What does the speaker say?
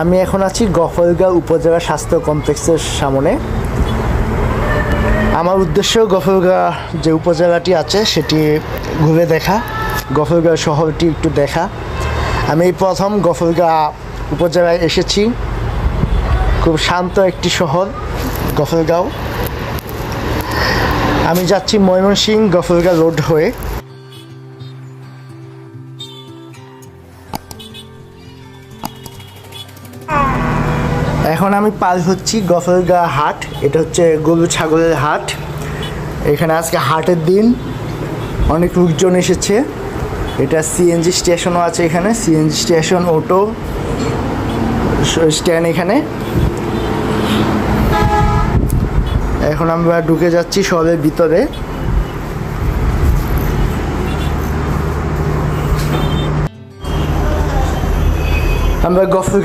আমি এখন আছি গফরগাঁও উপজেলা স্বাস্থ্য কমপ্লেক্সের সামনে। আমার উদ্দেশ্য গফরগাঁও যে উপজেলাটি আছে সেটি ঘুরে দেখা, গফরগাঁও শহরটি একটু দেখা। আমি এই প্রথম গফরগাঁও উপজেলায় এসেছি। খুব শান্ত একটি শহর গফরগাঁও। আমি যাচ্ছি ময়মনসিংহ গফরগাঁও রোড হয়ে। এখন আমি পার হচ্ছি গফরগাঁও হাট। এটা হচ্ছে গরু ছাগলের হাট। এখানে আজকে হাটের দিন, অনেক লোকজন এসেছে। এটা সিএনজি স্টেশনও আছে এখানে, সিএনজি স্টেশন, অটো স্ট্যান্ড এখানে। এখন আমরা ঢুকে যাচ্ছি শহরের ভিতরে। আমরা